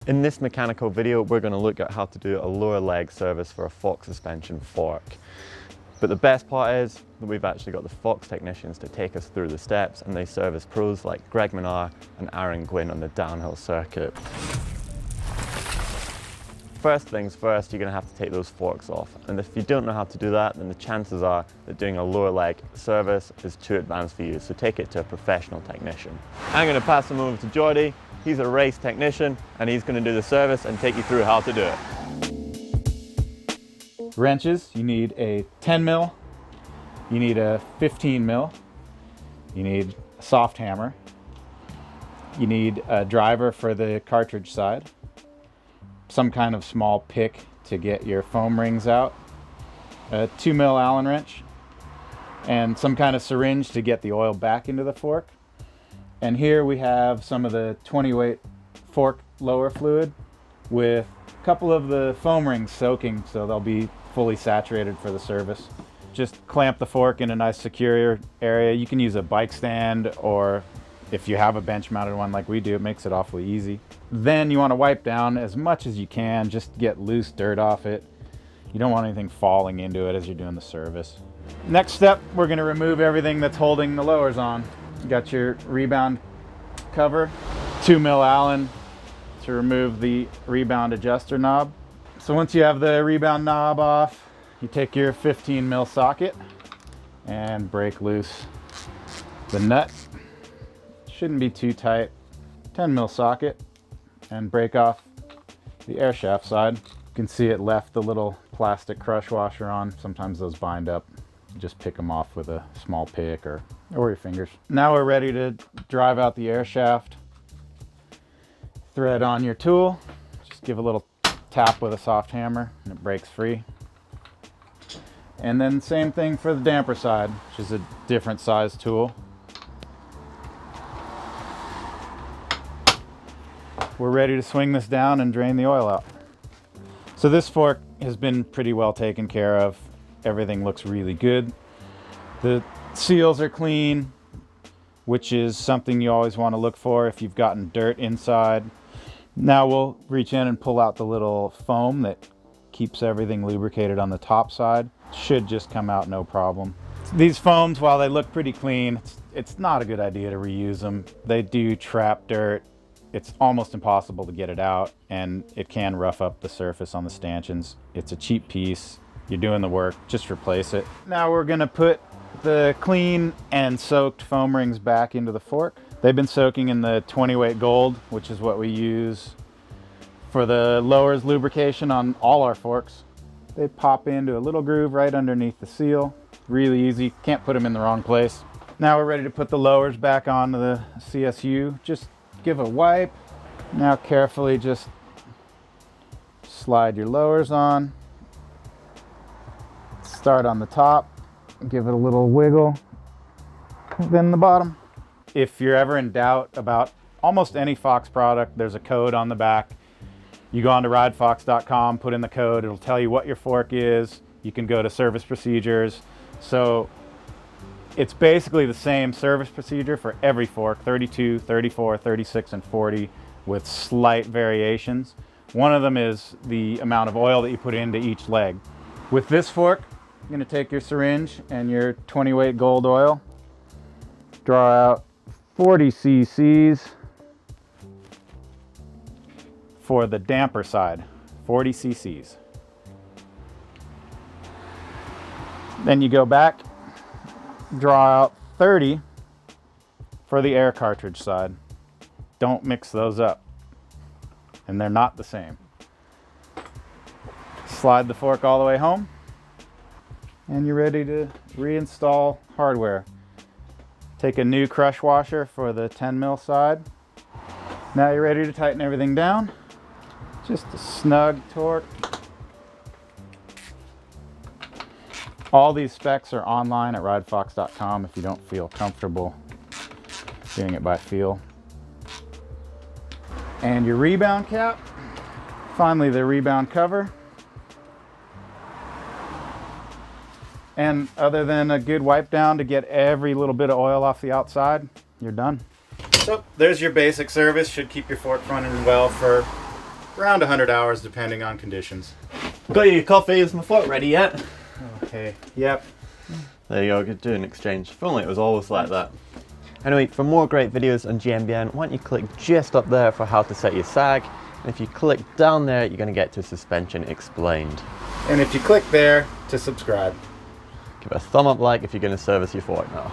In this mechanical video, we're going to look at how to do a lower leg service for a fork suspension fork. But the best part is that we've actually got the Fox technicians to take us through the steps, and they service pros like Greg Minar and Aaron Gwynn on the downhill circuit. First things first, you're going to have to take those forks off. And if you don't know how to do that, then the chances are that doing a lower leg service is too advanced for you. So take it to a professional technician. I'm going to pass them over to Jordi. He's a race technician, and he's going to do the service and take you through how to do it. Wrenches, you need a 10 mil, you need a 15 mil, you need a soft hammer, you need a driver for the cartridge side, some kind of small pick to get your foam rings out, a 2 mil Allen wrench, and some kind of syringe to get the oil back into the fork. And here we have some of the 20 weight fork lower fluid with a couple of the foam rings soaking, so they'll be fully saturated for the service. Just clamp the fork in a nice secure area. You can use a bike stand, or if you have a bench mounted one like we do, it makes it awfully easy. Then you want to wipe down as much as you can, just get loose dirt off it. You don't want anything falling into it as you're doing the service. Next step, we're going to remove everything that's holding the lowers on. You got your rebound cover, 2 mil Allen to remove the rebound adjuster knob. So once you have the rebound knob off, you take your 15 mil socket and break loose the nut. Shouldn't be too tight. 10 mil socket, and break off the air shaft side. You can see it left the little plastic crush washer on. Sometimes those bind up. Just pick them off with a small pick or your fingers. Now we're ready to drive out the air shaft. Thread on your tool. Just give a little tap with a soft hammer and it breaks free. And then same thing for the damper side, which is a different size tool. We're ready to swing this down and drain the oil out. So this fork has been pretty well taken care of. Everything looks really good. The seals are clean, which is something you always want to look for if you've gotten dirt inside. Now we'll reach in and pull out the little foam that keeps everything lubricated on the top side. Should just come out no problem. These foams, while they look pretty clean, it's not a good idea to reuse them. They do trap dirt. It's almost impossible to get it out, and it can rough up the surface on the stanchions. It's a cheap piece. You're doing the work, just replace it. Now we're gonna put the clean and soaked foam rings back into the fork. They've been soaking in the 20 weight gold, which is what we use for the lowers lubrication on all our forks. They pop into a little groove right underneath the seal. Really easy, can't put them in the wrong place. Now we're ready to put the lowers back onto the CSU. Just give a wipe. Now carefully just slide your lowers on. Start on the top, give it a little wiggle, then the bottom. If you're ever in doubt about almost any Fox product, there's a code on the back. You go on to ridefox.com, put in the code, it'll tell you what your fork is. You can go to service procedures. So it's basically the same service procedure for every fork, 32, 34, 36, and 40, with slight variations. One of them is the amount of oil that you put into each leg. With this fork, you're going to take your syringe and your 20 weight gold oil, draw out 40 cc's for the damper side, 40 cc's. Then you go back, draw out 30 for the air cartridge side. Don't mix those up, and they're not the same. Slide the fork all the way home, and you're ready to reinstall hardware. Take a new crush washer for the 10 mil side. Now you're ready to tighten everything down. Just a snug torque. All these specs are online at ridefox.com if you don't feel comfortable doing it by feel. And your rebound cap. Finally, the rebound cover. And other than a good wipe down to get every little bit of oil off the outside, you're done. So there's your basic service. Should keep your fork running well for around 100 hours depending on conditions. Got your coffee, is my fork ready yet? Okay, yep. There you go, good do an exchange. If only it was always like that. Anyway, for more great videos on GMBN, why don't you click just up there for how to set your sag, and if you click down there, you're going to get to Suspension Explained. And if you click there, to subscribe. Give it a thumb up like if you're going to service your fork now.